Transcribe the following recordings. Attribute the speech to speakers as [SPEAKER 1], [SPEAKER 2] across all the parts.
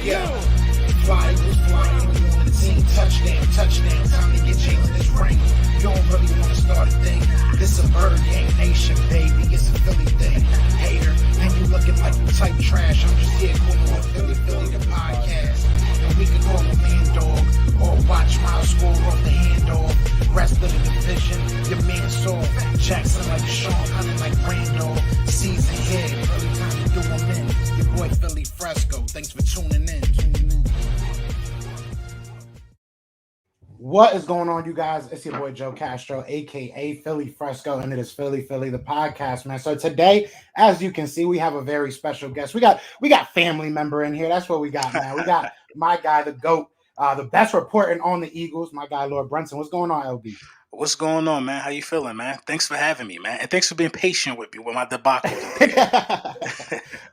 [SPEAKER 1] Yeah. Fly Eagles fly, we on the team. Touchdown, touchdown. Time to get Jalen this ring. You don't really want to start a thing. This a bird gang nation, baby. It's a Philly thing. Hater, and you looking like you type trash. I'm just here cool on Philly, the podcast. And we can call a man dog or watch Miles score off the handoff. Rest of the division, your man saw Jackson like Sean, hunting like Randolph. Season here, early time to do them in. Your boy Philly Fresco. Thanks for tuning in.
[SPEAKER 2] What is going on, you guys? It's your boy Joe Castro, aka Philly Fresco, and it is Philly, the podcast, man. So today, as you can see, we have a very special guest. We got family member in here. That's what we got, man. We got my guy, the GOAT, the best reporting on the Eagles, my guy Lord Brunson. What's going on, LB?
[SPEAKER 3] What's going on, man? How you feeling, man? Thanks for having me, man. And thanks for being patient with me with my debacle.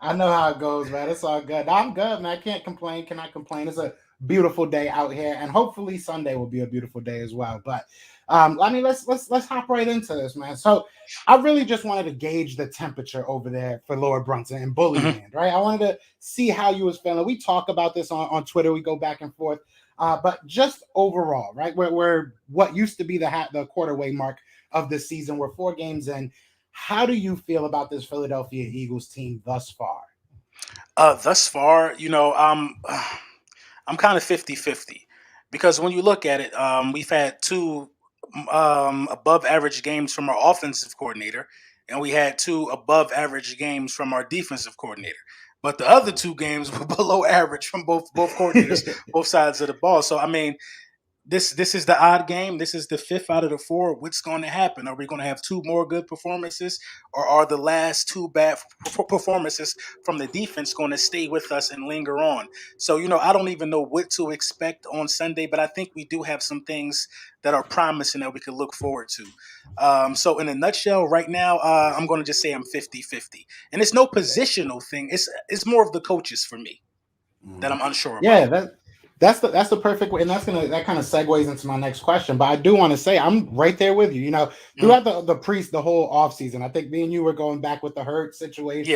[SPEAKER 2] I know how it goes, man. It's all good. I'm good, man. I can't complain. Cannot complain. It's a beautiful day out here, and hopefully Sunday will be a beautiful day as well. But let's hop right into this, man. So I really just wanted to gauge the temperature over there for Lord Brunson and Bully Land, right? I wanted to see how you was feeling. We talk about this on Twitter. We go back and forth. But just overall, right? We're what used to be the quarterway mark of the season. We're 4 games in. How do you feel about this Philadelphia Eagles team thus far?
[SPEAKER 3] Thus far, I'm kind of 50-50 because when you look at it, we've had 2 above average games from our offensive coordinator, and we had 2 above average games from our defensive coordinator. But the other 2 games were below average from both coordinators, both sides of the ball. So, I mean, this is the odd game. This is the 5th out of the 4. What's going to happen? Are we going to have 2 more good performances, or are the last 2 bad performances from the defense going to stay with us and linger on? So, I don't even know what to expect on Sunday, but I think we do have some things that are promising that we could look forward to. So in a nutshell, right now, I'm going to just say I'm 50-50. And it's no positional thing. It's more of the coaches for me that I'm unsure about.
[SPEAKER 2] Yeah, that's the perfect way, and that kind of segues into my next question. But I do want to say I'm right there with you. Throughout the whole offseason, I think me and you were going back with the Hurts situation.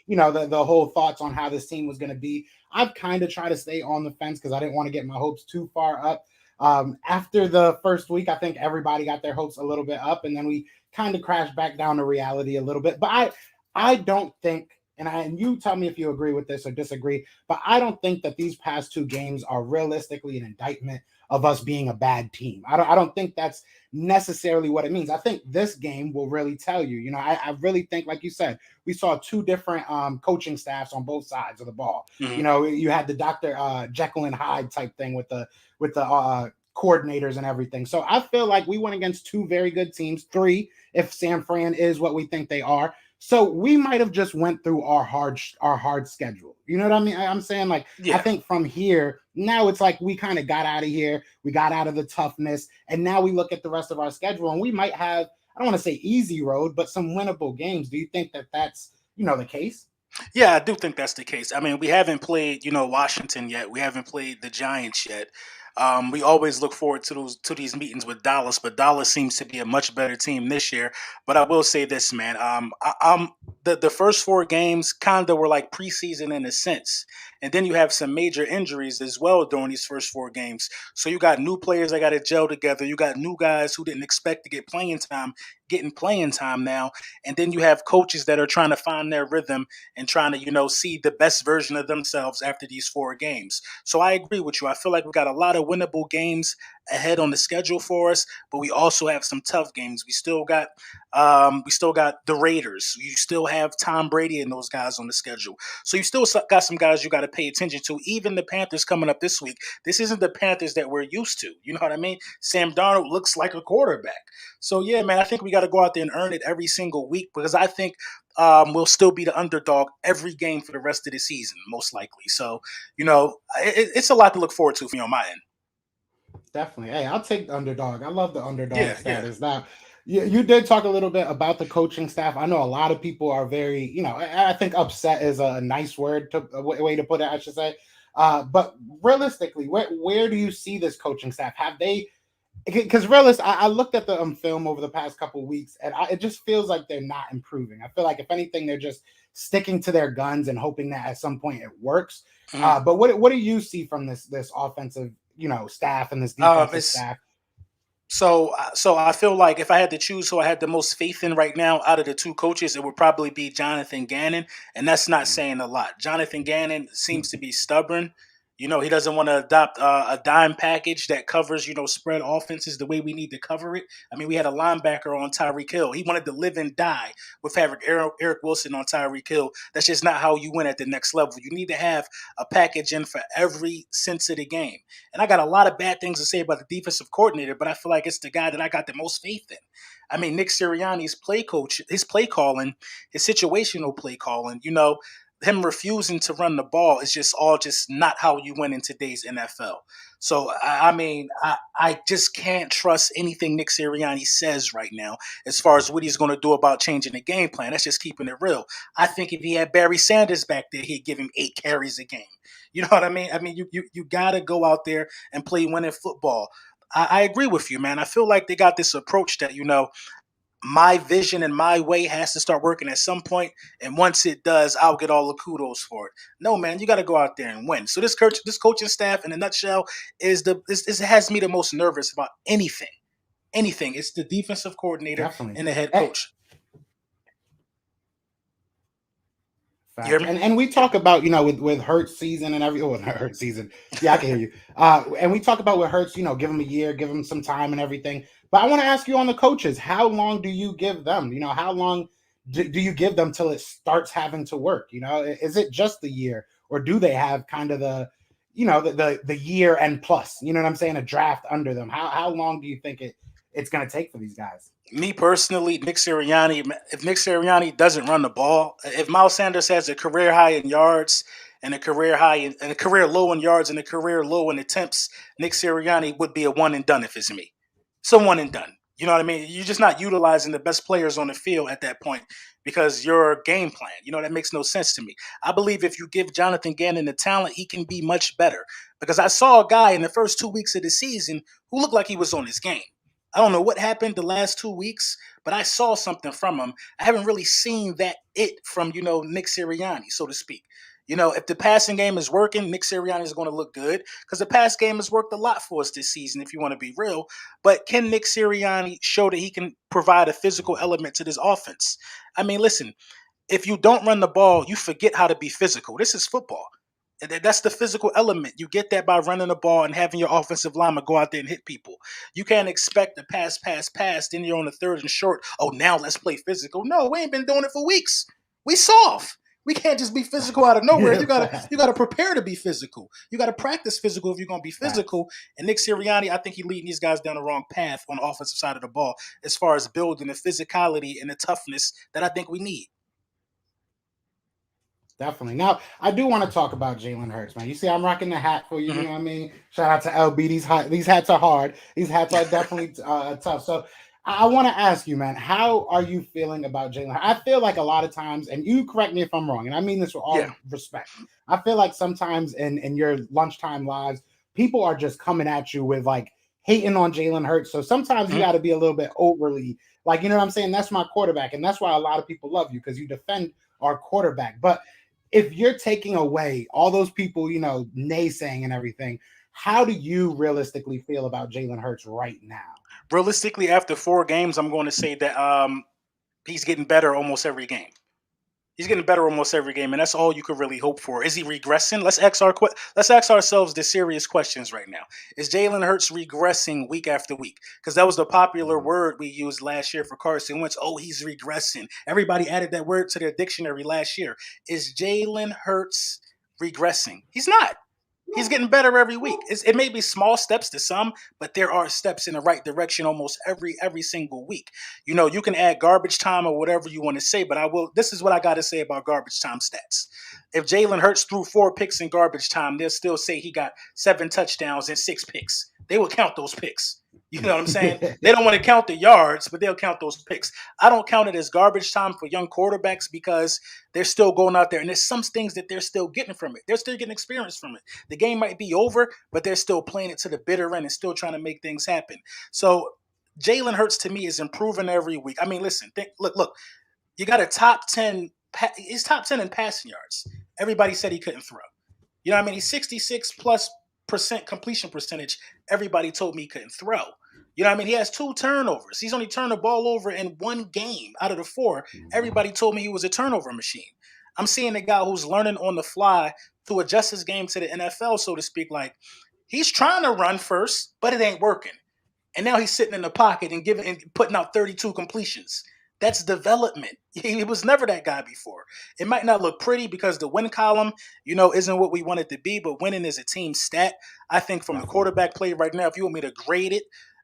[SPEAKER 3] Yeah.
[SPEAKER 2] The whole thoughts on how this team was going to be. I've kind of tried to stay on the fence because I didn't want to get my hopes too far up. After the first week, I think everybody got their hopes a little bit up, and then we kind of crashed back down to reality a little bit. But I don't think. And you tell me if you agree with this or disagree, but I don't think that these past 2 games are realistically an indictment of us being a bad team. I don't think that's necessarily what it means. I think this game will really tell you. I really think, like you said, we saw 2 different coaching staffs on both sides of the ball. You had the Dr. Jekyll and Hyde type thing with the coordinators and everything. So I feel like we went against 2 very good teams, 3 if San Fran is what we think they are. So we might have just went through our hard schedule. You know what I mean? I'm saying, I think from here, now it's like we kind of got out of here. We got out of the toughness. And now we look at the rest of our schedule, and we might have, I don't want to say easy road, but some winnable games. Do you think that that's, the case?
[SPEAKER 3] Yeah, I do think that's the case. I mean, we haven't played, Washington yet. We haven't played the Giants yet. We always look forward to these meetings with Dallas, but Dallas seems to be a much better team this year. But I will say this, man. The first 4 games kind of were like preseason in a sense, and then you have some major injuries as well during these first 4 games. So you got new players that got to gel together. You got new guys who didn't expect to get playing time getting playing time now, and then you have coaches that are trying to find their rhythm and trying to see the best version of themselves after these 4 games. So I agree with you. I feel like we got a lot of winnable games ahead on the schedule for us, but we also have some tough games. We still got the Raiders. You still have Tom Brady and those guys on the schedule. So you still got some guys you got to pay attention to. Even the Panthers coming up this week. This isn't the Panthers that we're used to. You know what I mean? Sam Darnold looks like a quarterback. So yeah, man, I think we got to go out there and earn it every single week, because I think we'll still be the underdog every game for the rest of the season, most likely. So, it's a lot to look forward to for me on my end.
[SPEAKER 2] Definitely. Hey, I'll take the underdog. I love the underdog status. Now, you did talk a little bit about the coaching staff. I know a lot of people are very, I think upset is a nice word, a way to put it, I should say. But realistically, where do you see this coaching staff? Have they? Because I looked at the film over the past couple of weeks, and it just feels like they're not improving. I feel like, if anything, they're just sticking to their guns and hoping that at some point it works.
[SPEAKER 3] Mhm.
[SPEAKER 2] But what do you see from this offensive, staff and this defensive
[SPEAKER 3] It's
[SPEAKER 2] staff?
[SPEAKER 3] so I feel like if I had to choose who I had the most faith in right now out of the two coaches, it would probably be Jonathan Gannon, and that's not saying a lot. Jonathan Gannon seems to be stubborn. He doesn't want to adopt a dime package that covers, spread offenses the way we need to cover it. I mean, we had a linebacker on Tyreek Hill. He wanted to live and die with having Eric Wilson on Tyreek Hill. That's just not how you win at the next level. You need to have a package in for every sense of the game. And I got a lot of bad things to say about the defensive coordinator, but I feel like it's the guy that I got the most faith in. I mean, Nick Sirianni's play coach, his play calling, his situational play calling, him refusing to run the ball is just not how you win in today's NFL. So I just can't trust anything Nick Sirianni says right now as far as what he's going to do about changing the game plan. That's just keeping it real. I think if he had Barry Sanders back there, he'd give him 8 carries a game. You know what I mean? I mean, you got to go out there and play winning football. I agree with you, man. I feel like they got this approach that my vision and my way has to start working at some point, and once it does, I'll get all the kudos for it. No, man, you got to go out there and win. So this coaching staff, in a nutshell, it has me the most nervous about anything. Anything. It's the defensive coordinator
[SPEAKER 2] Definitely.
[SPEAKER 3] and the head coach. You hear
[SPEAKER 2] Facts.
[SPEAKER 3] me?
[SPEAKER 2] And we talk about, with Hurts season and Hurts season. Yeah, I can hear you. And we talk about with Hurts, give him a year, give him some time and everything. But I want to ask you on the coaches, how long do you give them? How long do you give them till it starts having to work? Is it just the year, or do they have kind of the year and plus? You know what I'm saying? A draft under them. How long do you think it's going to take for these guys?
[SPEAKER 3] Me personally, Nick Sirianni, if Nick Sirianni doesn't run the ball, if Miles Sanders has a career high in yards and a career low in yards and a career low in attempts, Nick Sirianni would be a one and done if it's me. So one and done. You know what I mean? You're just not utilizing the best players on the field at that point because your game plan, that makes no sense to me. I believe if you give Jonathan Gannon the talent, he can be much better. Because I saw a guy in the first 2 weeks of the season who looked like he was on his game. I don't know what happened the last 2 weeks, but I saw something from him. I haven't really seen that from, Nick Sirianni, so to speak. If the passing game is working, Nick Sirianni is going to look good because the pass game has worked a lot for us this season, if you want to be real. But can Nick Sirianni show that he can provide a physical element to this offense? I mean, listen, if you don't run the ball, you forget how to be physical. This is football. That's the physical element. You get that by running the ball and having your offensive lineman go out there and hit people. You can't expect to pass, then you're on the third and short. Oh, now let's play physical. No, we ain't been doing it for weeks. We soft. We can't just be physical out of nowhere. You gotta prepare to be physical. You gotta practice physical if you're gonna be physical. And Nick Sirianni, I think he's leading these guys down the wrong path on the offensive side of the ball as far as building the physicality and the toughness that I think we need.
[SPEAKER 2] Definitely. Now, I do want to talk about Jalen Hurts, man. You see, I'm rocking the hat for you. You
[SPEAKER 3] Mhm.
[SPEAKER 2] know what I mean? Shout out to LB. These hats are hard. These hats are definitely tough. So, I want to ask you, man, how are you feeling about Jalen? I feel like a lot of times, and you correct me if I'm wrong, and I mean this with all
[SPEAKER 3] Yeah.
[SPEAKER 2] respect. I feel like sometimes in your lunchtime lives, people are just coming at you with like hating on Jalen Hurts. So sometimes you
[SPEAKER 3] Mhm.
[SPEAKER 2] got to be a little bit overly like, you know what I'm saying? That's my quarterback, and that's why a lot of people love you because you defend our quarterback. But if you're taking away all those people, naysaying and everything, how do you realistically feel about Jalen Hurts right now?
[SPEAKER 3] Realistically, after 4 games, I'm going to say that he's getting better almost every game. He's getting better almost every game, and that's all you could really hope for. Is he regressing? Let's ask ourselves the serious questions right now. Is Jalen Hurts regressing week after week? Because that was the popular word we used last year for Carson Wentz. Oh, he's regressing. Everybody added that word to their dictionary last year. Is Jalen Hurts regressing? He's not. He's getting better every week. It may be small steps to some, but there are steps in the right direction almost every single week. You can add garbage time or whatever you want to say, but I will. This is what I got to say about garbage time stats. If Jalen Hurts threw 4 picks in garbage time, they'll still say he got 7 touchdowns and 6 picks. They will count those picks. You know what I'm saying? They don't want to count the yards, but they'll count those picks. I don't count it as garbage time for young quarterbacks because they're still going out there, and there's some things that they're still getting from it. They're still getting experience from it. The game might be over, but they're still playing it to the bitter end and still trying to make things happen. So Jalen Hurts to me is improving every week. I mean, listen, look. You got a top 10 He's top 10 in passing yards. Everybody said he couldn't throw. You know what I mean? He's 66+% completion percentage. Everybody told me he couldn't throw. You know what I mean? He has 2 turnovers. He's only turned the ball over in 1 game out of the 4. Everybody told me he was a turnover machine. I'm seeing a guy who's learning on the fly to adjust his game to the NFL, so to speak. Like, he's trying to run first, but it ain't working. And now he's sitting in the pocket and putting out 32 completions. That's development. He was never that guy before. It might not look pretty because the win column, isn't what we want it to be, but winning is a team stat. I think from the quarterback play right now, if you want me to grade it,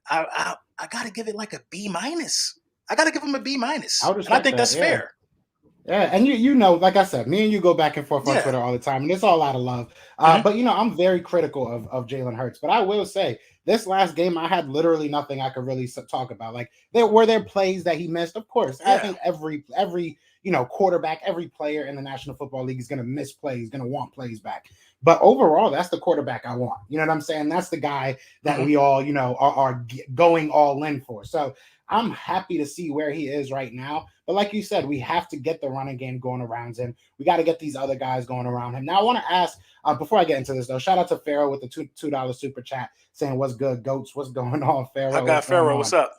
[SPEAKER 3] I got to give it like a B-. I got to give him a B-. And I think that's fair.
[SPEAKER 2] Yeah, and like I said, me and you go back and forth on Twitter all the time, and it's all out of love. But I'm very critical of Jalen Hurts. But I will say, this last game, I had literally nothing I could really talk about. Like, there were plays that he missed, of course. I think every quarterback, every player in the National Football League is going to miss plays, going to want plays back. But overall, that's the quarterback I want. You know what I'm saying? That's the guy that we all, are going all in for. So I'm happy to see where he is right now. But like you said, we have to get the running game going around him. We got to get these other guys going around him. Now, I want to ask, before I get into this, though, shout out to Pharaoh with the $2 super chat saying, "What's good, goats? What's going on, Pharaoh?"
[SPEAKER 3] I got Pharaoh. What's up?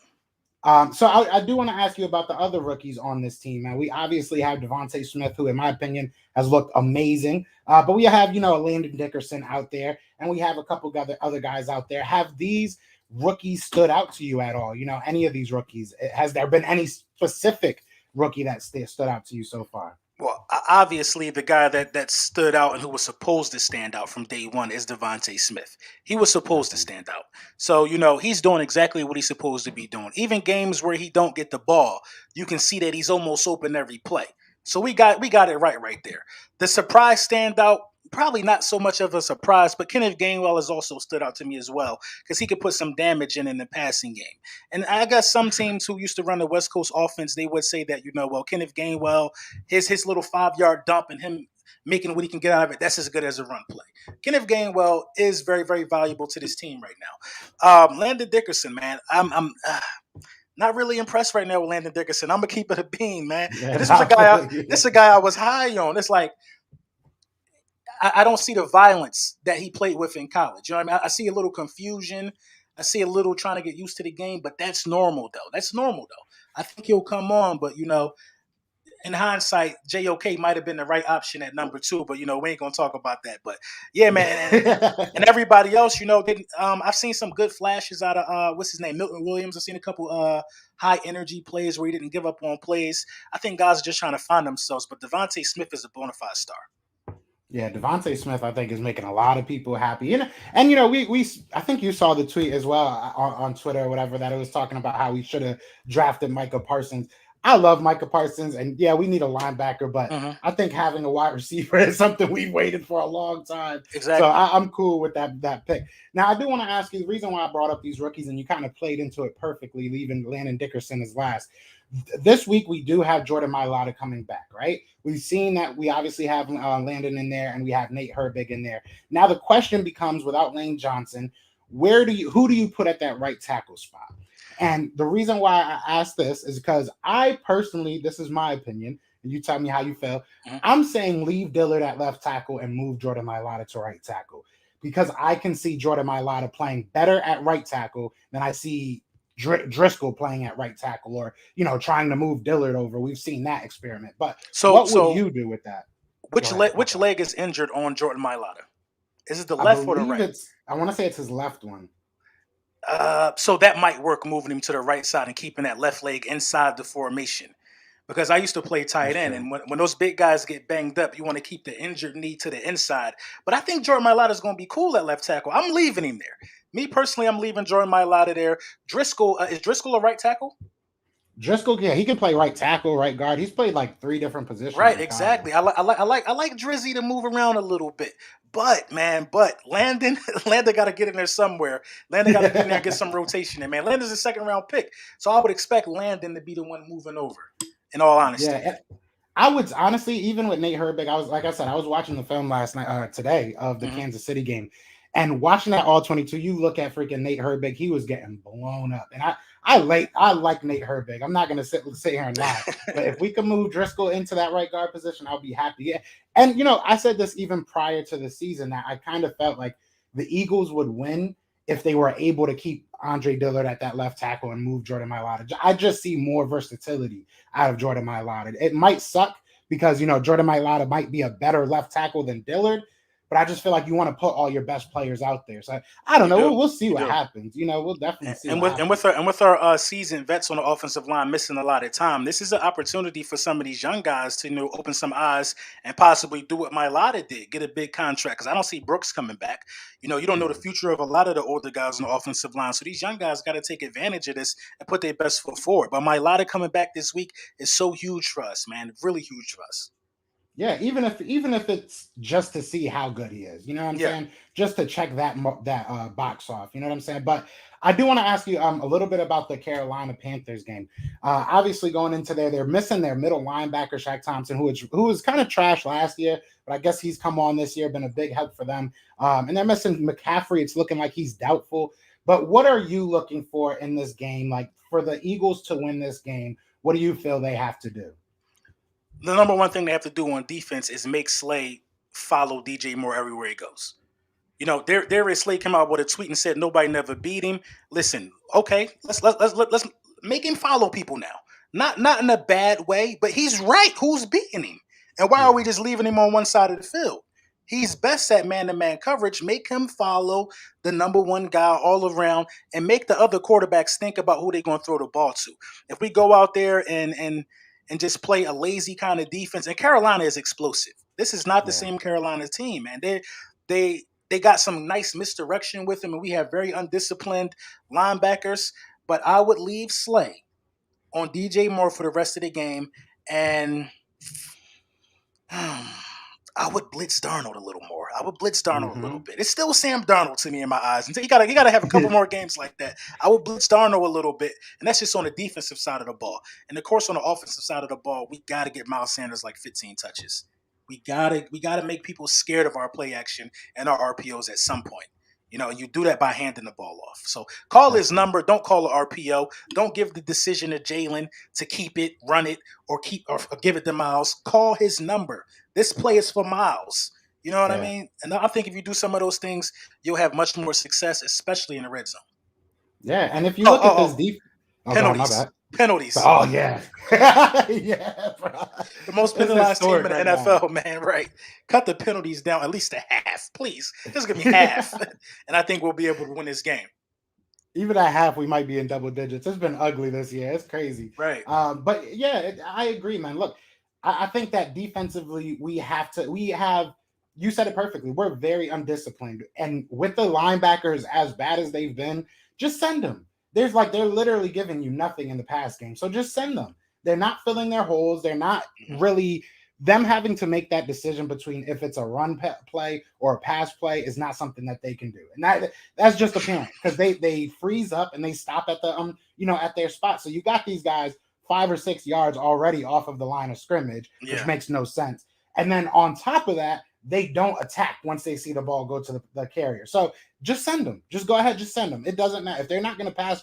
[SPEAKER 2] So I do want to ask you about the other rookies on this team. And we obviously have Devontae Smith, who, in my opinion, has looked amazing. But we have, Landon Dickerson out there, and we have a couple of other guys out there. Have these rookies stood out to you at all? Any of these rookies? Has there been any specific rookie that stood out to you so far?
[SPEAKER 3] Well, obviously, the guy that stood out and who was supposed to stand out from day one is Devontae Smith. He was supposed to stand out. So, he's doing exactly what he's supposed to be doing. Even games where he don't get the ball, you can see that he's almost open every play. So we got it right there. The surprise standout, probably not so much of a surprise, but Kenneth Gainwell has also stood out to me as well because he could put some damage in the passing game. And I guess some teams who used to run the West Coast offense, they would say that, Kenneth Gainwell, his little 5-yard dump and him making what he can get out of it, that's as good as a run play. Kenneth Gainwell is very, very valuable to this team right now. Landon Dickerson, man, I'm not really impressed right now with Landon Dickerson. I'm gonna keep it a bean, man. Yeah, this is a guy I was high on. It's like, I don't see the violence that he played with in college. You know what I mean? I see a little confusion. I see a little trying to get used to the game, but that's normal, though. I think he'll come on, but, in hindsight, JOK might have been the right option at number 2, but, we ain't going to talk about that. But, yeah, man, and everybody else, I've seen some good flashes out of, what's his name, Milton Williams. I've seen a couple high-energy plays where he didn't give up on plays. I think guys are just trying to find themselves, but Devontae Smith is a bona fide star.
[SPEAKER 2] Yeah, Devontae Smith, I think, is making a lot of people happy. And we I think you saw the tweet as well on Twitter or whatever, that it was talking about how we should have drafted Micah Parsons. I love Micah Parsons, and yeah, we need a linebacker, but I think having a wide receiver is something we've waited for a long time.
[SPEAKER 3] Exactly.
[SPEAKER 2] So I'm cool with that pick. Now, I do want to ask you, the reason why I brought up these rookies, and you kind of played into it perfectly, leaving Landon Dickerson as last. This week, we do have Jordan Mailata coming back, right? We've seen that we obviously have Landon in there, and we have Nate Herbig in there. Now, the question becomes, without Lane Johnson, who do you put at that right tackle spot? And the reason why I ask this is because I personally, this is my opinion, and you tell me how you feel. I'm saying leave Dillard at left tackle and move Jordan Mailata to right tackle, because I can see Jordan Mailata playing better at right tackle than I see Driscoll playing at right tackle, or trying to move Dillard over. We've seen that experiment. But what would you do with that?
[SPEAKER 3] Which leg is injured on Jordan Mailata? Is it the left or the right?
[SPEAKER 2] I want to say it's his left one.
[SPEAKER 3] So that might work, moving him to the right side and keeping that left leg inside the formation. Because I used to play tight end, and when those big guys get banged up, you want to keep the injured knee to the inside. But I think Jordan Mailata is going to be cool at left tackle. I'm leaving him there. Me personally, I'm leaving Jordan Mailata there. Driscoll, is Driscoll a right tackle?
[SPEAKER 2] Driscoll, yeah, he can play right tackle, right guard. He's played like 3 different positions.
[SPEAKER 3] Right, exactly. I like Drizzy to move around a little bit. But Landon got to get in there somewhere. Landon got to get in there and get some rotation in, man. Landon's a 2nd-round pick. So I would expect Landon to be the one moving over, in all honesty.
[SPEAKER 2] Yeah, I would honestly, even with Nate Herbig, I was watching the film today of the Kansas City game. And watching that all 22, you look at freaking Nate Herbig, he was getting blown up. And I like Nate Herbig. I'm not gonna sit here and lie. But if we can move Driscoll into that right guard position, I'll be happy. Yeah. And I said this even prior to the season that I kind of felt like the Eagles would win if they were able to keep Andre Dillard at that left tackle and move Jordan Mailata. I just see more versatility out of Jordan Mailata. It might suck because Jordan Mailata might be a better left tackle than Dillard, but I just feel like you want to put all your best players out there. So I don't know. We'll see what happens. We'll definitely see.
[SPEAKER 3] And with our seasoned vets on the offensive line missing a lot of time, this is an opportunity for some of these young guys to open some eyes and possibly do what Mailata did, get a big contract. Because I don't see Brooks coming back. You don't know the future of a lot of the older guys on the offensive line. So these young guys got to take advantage of this and put their best foot forward. But Mailata coming back this week is so huge for us, man. Really huge for us.
[SPEAKER 2] Yeah, even if it's just to see how good he is, you know what I'm saying? Just to check that box off, you know what I'm saying? But I do want to ask you a little bit about the Carolina Panthers game. Obviously, going into there, they're missing their middle linebacker Shaq Thompson, who was kind of trash last year, but I guess he's come on this year, been a big help for them. And they're missing McCaffrey. It's looking like he's doubtful. But what are you looking for in this game? Like for the Eagles to win this game, what do you feel they have to do?
[SPEAKER 3] The number one thing they have to do on defense is make Slay follow DJ Moore everywhere he goes. Darius Slay came out with a tweet and said nobody never beat him. Listen, okay, let's make him follow people now. Not in a bad way, but he's right. Who's beating him? And why are we just leaving him on one side of the field? He's best at man-to-man coverage. Make him follow the number one guy all around and make the other quarterbacks think about who they're going to throw the ball to. If we go out there and just play a lazy kind of defense. And Carolina is explosive. This is not the same Carolina team, man. They got some nice misdirection with them, and we have very undisciplined linebackers. But I would leave Slay on DJ Moore for the rest of the game, and I would blitz Darnold a little more. I would blitz Darnold a little bit. It's still Sam Darnold to me in my eyes. And you gotta have a couple more games like that. I would blitz Darnold a little bit, and that's just on the defensive side of the ball. And of course, on the offensive side of the ball, we gotta get Miles Sanders like 15 touches. We gotta make people scared of our play action and our RPOs at some point. You do that by handing the ball off. So call his number. Don't call an RPO. Don't give the decision to Jalen to keep it, run it, or give it to Miles. Call his number. This play is for Miles. You know what I mean? And I think if you do some of those things, you'll have much more success, especially in the red zone.
[SPEAKER 2] Yeah, and if you look at this defense,
[SPEAKER 3] penalties. Penalties.
[SPEAKER 2] Oh, yeah. Yeah, bro.
[SPEAKER 3] The most penalized team in the NFL, man, right? Cut the penalties down at least to half, please. Just give me half, and I think we'll be able to win this game.
[SPEAKER 2] Even at half, we might be in double digits. It's been ugly this year. It's crazy.
[SPEAKER 3] Right.
[SPEAKER 2] But, yeah, I agree, man. Look, I think that defensively we have – you said it perfectly. We're very undisciplined. And with the linebackers as bad as they've been, just send them. They're literally giving you nothing in the pass game. So just send them. They're not filling their holes. They're not really them having to make that decision between if it's a run play or a pass play is not something that they can do. And that's just apparent because they freeze up and they stop at the at their spot. So you got these guys 5 or 6 yards already off of the line of scrimmage, which makes no sense. And then on top of that, they don't attack once they see the ball go to the carrier. So just send them. Just go ahead. Just send them. It doesn't matter if they're not going to pass.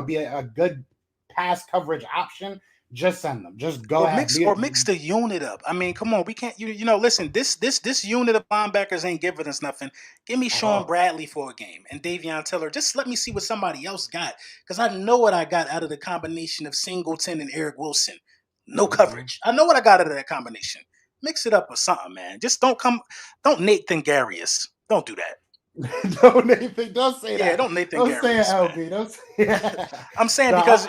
[SPEAKER 2] Be a good pass coverage option. Just send them. Just go ahead.
[SPEAKER 3] Mix the unit up. I mean, come on. We can't. Listen. This unit of linebackers ain't giving us nothing. Give me Sean Bradley for a game and Davion Taylor. Just let me see what somebody else got because I know what I got out of the combination of Singleton and Eric Wilson. No coverage. I know what I got out of that combination. Mix it up with something, man. Just don't Nathan Garius. Don't do that.
[SPEAKER 2] Don't Nathan. Don't say that.
[SPEAKER 3] Yeah, don't Nathan
[SPEAKER 2] Don't
[SPEAKER 3] Garius.
[SPEAKER 2] Say it, LB. Don't say that.
[SPEAKER 3] I'm saying because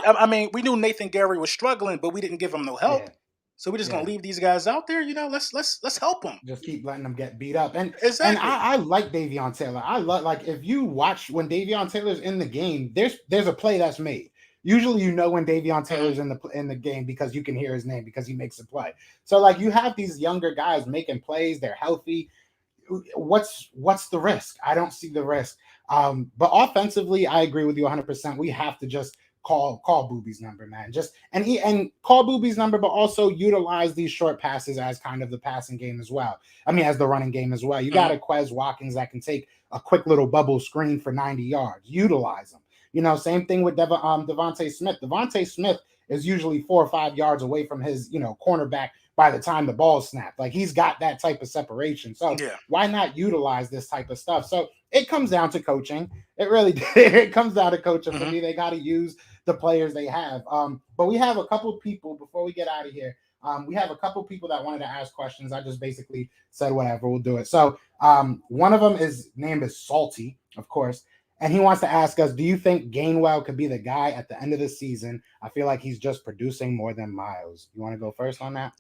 [SPEAKER 3] we knew Nathan Gary was struggling, but we didn't give him no help. Yeah. So we're just gonna leave these guys out there. Let's help them.
[SPEAKER 2] Just keep letting them get beat up. And
[SPEAKER 3] exactly.
[SPEAKER 2] And I like Davion Taylor. I love if you watch when Davion Taylor's in the game, there's a play that's made. Usually, when Davion Taylor's in the game because you can hear his name because he makes a play. So you have these younger guys making plays. They're healthy. What's the risk? I don't see the risk. But offensively, I agree with you 100%. We have to just call Booby's number, man. And call Booby's number, but also utilize these short passes as kind of the passing game as well. I mean, as the running game as well. You got a Quez Watkins that can take a quick little bubble screen for 90 yards. Utilize them. Same thing with Devontae Smith. Devontae Smith is usually 4 or 5 yards away from his, cornerback by the time the ball snapped. Like he's got that type of separation. So
[SPEAKER 3] Yeah.
[SPEAKER 2] why not utilize this type of stuff? So it comes down to coaching. It really it comes down to coaching for me. They got to use the players they have. But we have a couple people before we get out of here. We have a couple people that wanted to ask questions. I just basically said whatever, we'll do it. So one of them named is Salty, of course. And he wants to ask us, do you think Gainwell could be the guy at the end of the season? I feel like he's just producing more than Miles. You want to go first on that?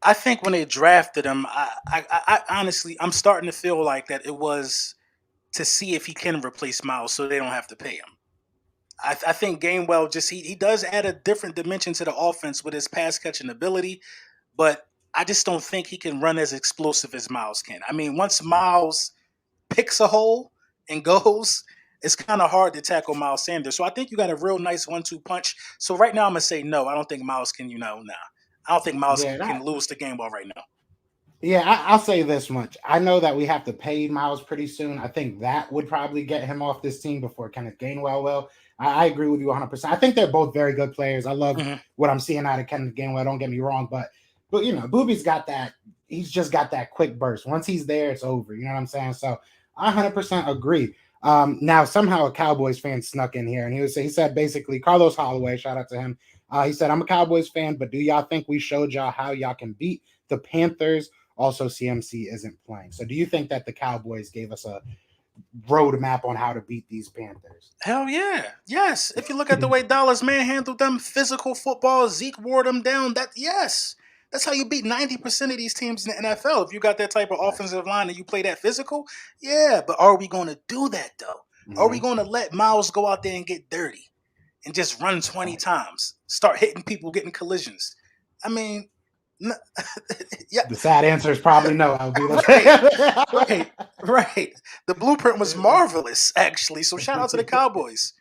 [SPEAKER 3] I think when they drafted him, I honestly, I'm starting to feel like that it was to see if he can replace Miles so they don't have to pay him. I think Gainwell he does add a different dimension to the offense with his pass catching ability, but I just don't think he can run as explosive as Miles can. I mean, once Miles picks a hole and goes, it's kind of hard to tackle Miles Sanders. So I think you got a real nice 1-2 punch. So right now I'm going to say no. I don't think Miles can, I don't think Miles can lose the game ball right now.
[SPEAKER 2] Yeah, I'll say this much. I know that we have to pay Miles pretty soon. I think that would probably get him off this team before Kenneth Gainwell will. I agree with you 100%. I think they're both very good players. I love what I'm seeing out of Kenneth Gainwell. Don't get me wrong, but Boobie's got that. He's just got that quick burst. Once he's there, it's over. You know what I'm saying? So I 100% agree. Now, somehow a Cowboys fan snuck in here, and he said basically, Carlos Holloway, shout out to him. He said, I'm a Cowboys fan, but do y'all think we showed y'all how y'all can beat the Panthers? Also, CMC isn't playing. So do you think that the Cowboys gave us a roadmap on how to beat these Panthers?
[SPEAKER 3] Hell yeah. Yes. If you look at the way Dallas manhandled them, physical football, Zeke wore them down. Yes. That's how you beat 90% of these teams in the NFL. If you got that type of offensive line and you play that physical, yeah. But are we going to do that, though? Are we going to let Miles go out there and get dirty and just run 20 times, start hitting people, getting collisions? I mean,
[SPEAKER 2] yeah. The sad answer is probably no. I'll be
[SPEAKER 3] right. The blueprint was marvelous, actually. So shout out to the Cowboys.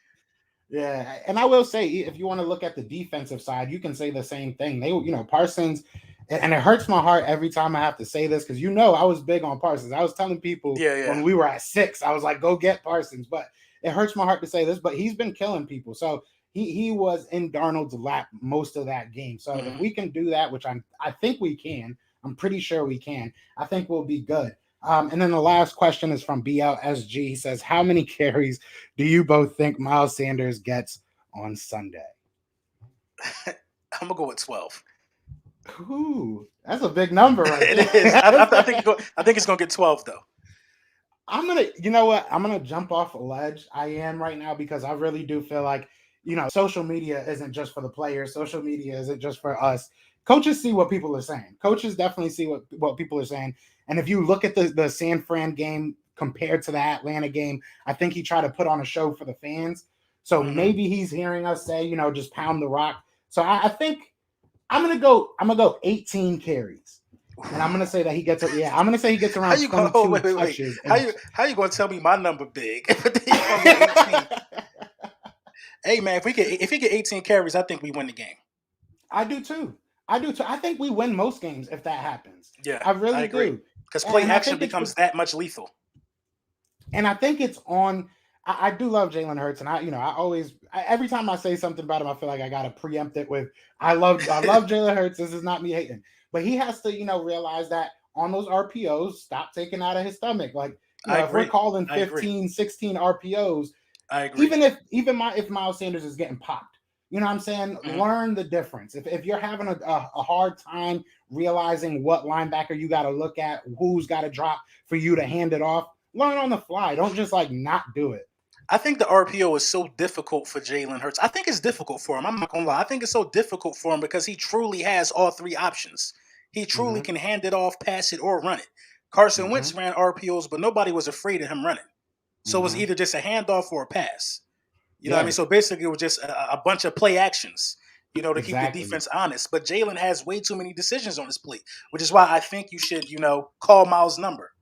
[SPEAKER 2] Yeah, and I will say, if you want to look at the defensive side, you can say the same thing. They, Parsons, and it hurts my heart every time I have to say this because I was big on Parsons. I was telling people when we were at 6, I was like, go get Parsons. But it hurts my heart to say this, but he's been killing people. So he was in Darnold's lap most of that game. So if we can do that, which I think we can, I'm pretty sure we can, I think we'll be good. And then the last question is from BLSG. He says, how many carries do you both think Miles Sanders gets on Sunday?
[SPEAKER 3] I'm going to go with 12.
[SPEAKER 2] Ooh, that's a big number right there.
[SPEAKER 3] It is. I think it's going to get 12, though.
[SPEAKER 2] I'm going to, you know what? I'm going to jump off a ledge. I am right now because I really do feel like, social media isn't just for the players. Social media isn't just for us. Coaches see what people are saying. Coaches definitely see what people are saying. And if you look at the San Fran game compared to the Atlanta game, I think he tried to put on a show for the fans. So maybe he's hearing us say, just pound the rock. So I think I'm gonna go 18 carries. And I'm gonna say that he gets I'm gonna say he gets around 22 touches.
[SPEAKER 3] How you gonna tell me my number big? Hey man, if he get 18 carries, I think we win the game.
[SPEAKER 2] I do too. I think we win most games if that happens.
[SPEAKER 3] Yeah,
[SPEAKER 2] I really do.
[SPEAKER 3] Because play action becomes that much lethal.
[SPEAKER 2] And I think it's on. I do love Jalen Hurts, and every time I say something about him, I feel like I gotta preempt it with I love Jalen Hurts. This is not me hating, but he has to realize that on those RPOs, stop taking out of his stomach. Like if we're calling 15, 16 RPOs,
[SPEAKER 3] I agree.
[SPEAKER 2] If Miles Sanders is getting popped, you know what I'm saying? Learn the difference. If you're having a hard time realizing what linebacker you got to look at, who's got to drop for you to hand it off, learn on the fly. Don't just not do it.
[SPEAKER 3] I think the RPO is so difficult for Jalen Hurts. I think it's difficult for him. I'm not going to lie. I think it's so difficult for him because he truly has all 3 options. He truly can hand it off, pass it, or run it. Carson Wentz ran RPOs, but nobody was afraid of him running. So it was either just a handoff or a pass. You know what I mean? So basically it was just a bunch of play actions, to keep the defense honest. But Jalen has way too many decisions on his plate, which is why I think you should, call Miles' number.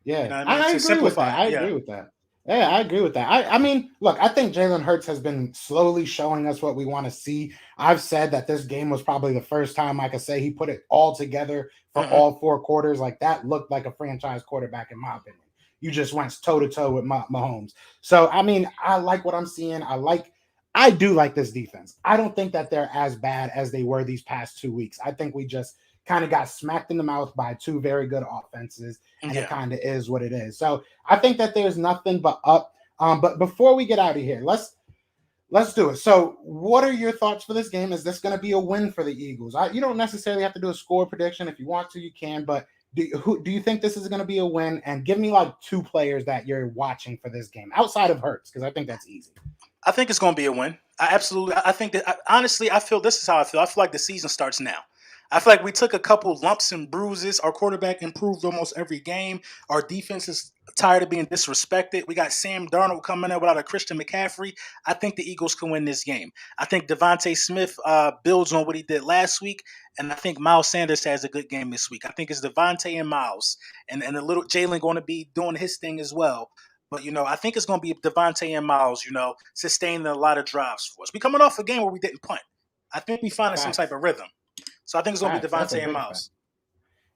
[SPEAKER 2] Yeah, I agree with that. I agree with that. Yeah, I agree with that. I mean, look, I think Jalen Hurts has been slowly showing us what we want to see. I've said that this game was probably the first time I could say he put it all together for all 4 quarters. Like that looked like a franchise quarterback in my opinion. you just went toe to toe with Mahomes. So I mean, I like what I'm seeing. I do like this defense. I don't think that they're as bad as they were these past 2 weeks. I think we just kind of got smacked in the mouth by two very good offenses, and it kind of is what it is. So I think that there's nothing but up. But before we get out of here, let's do it. So what are your thoughts for this game? Is this going to be a win for the Eagles? You don't necessarily have to do a score prediction. If you want to, you can. But do you think this is going to be a win? And give me like two players that you're watching for this game outside of Hurts, because I think that's easy.
[SPEAKER 3] I think it's going to be a win. I think that honestly, I feel this is how I feel. I feel like the season starts now. I feel like we took a couple lumps and bruises. Our quarterback improved almost every game. Our defense is tired of being disrespected. We got Sam Darnold coming in without a Christian McCaffrey. I think the Eagles can win this game. I think Devontae Smith builds on what he did last week, and I think Miles Sanders has a good game this week. I think it's Devontae and Miles, and a little Jalen going to be doing his thing as well. But, I think it's going to be Devontae and Miles, sustaining a lot of drives for us. We coming off a game where we didn't punt. I think we finding some type of rhythm. So I think it's going to be Devontae and Miles.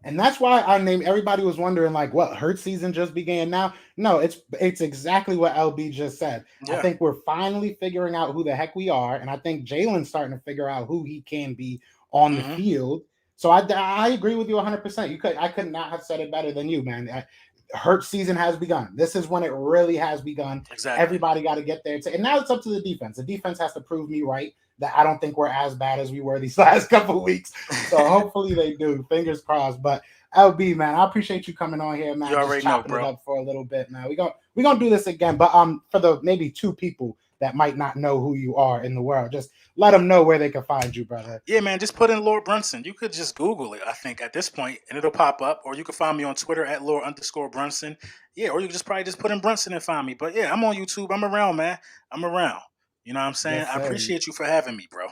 [SPEAKER 2] And that's why I named, everybody was wondering, like, what, Hurts season just began now? No, it's exactly what LB just said. Yeah. I think we're finally figuring out who the heck we are. And I think Jalen's starting to figure out who he can be on the field. So I agree with you 100%. I could not have said it better than you, man. Hurts season has begun. This is when it really has begun.
[SPEAKER 3] Exactly.
[SPEAKER 2] Everybody got to get there. And now it's up to the defense. The defense has to prove me right that I don't think we're as bad as we were these last couple of weeks. So hopefully they do. Fingers crossed. But LB, man, I appreciate you coming on here, man.
[SPEAKER 3] You already know, bro.
[SPEAKER 2] It up for a little bit, man. We're gonna do this again. But for the maybe two people that might not know who you are in the world, just let them know where they can find you, brother.
[SPEAKER 3] Yeah, man, just put in Lord Brunson. You could just Google it, I think, at this point, and it'll pop up. Or you can find me on Twitter at Lord_Brunson. Yeah, or you can probably just put in Brunson and find me. But yeah, I'm on YouTube. I'm around, man. I'm around. You know what I'm saying? Yes, I appreciate you for having me, bro.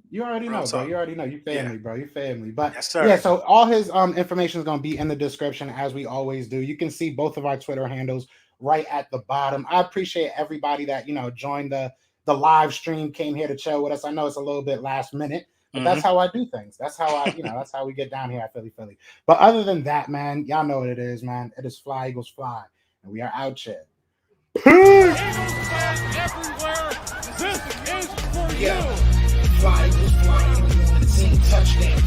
[SPEAKER 2] You already know, bro. You already know. You family, bro. You family. But
[SPEAKER 3] yes, sir.
[SPEAKER 2] Yeah, so all his information is going to be in the description, as we always do. You can see both of our Twitter handles right at the bottom. I appreciate everybody that, joined the live stream, came here to chill with us. I know it's a little bit last minute, but that's how I do things. That's how that's how we get down here at Philly. But other than that, man, y'all know what it is, man. It is Fly Eagles Fly, and we are out here.
[SPEAKER 4] Peace! Eagles everywhere. This is for you.
[SPEAKER 1] Fly Eagles fly on the team. Touchdown.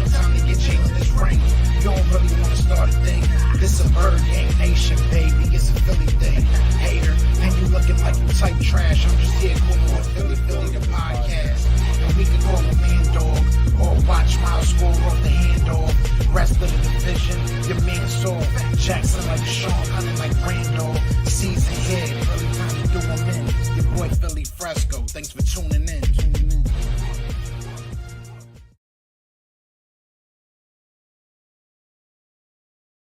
[SPEAKER 1] Time to get Jalen this ring. You don't really want to start a thing. This a bird gang nation, baby. It's a Philly thing. Hater, and you looking like you type trash. I'm just here calling on Philly the podcast. And we can call a man dog or watch Miles score off the handoff. Rest of the division, your man saw Jackson like Sean, hunting like Randolph.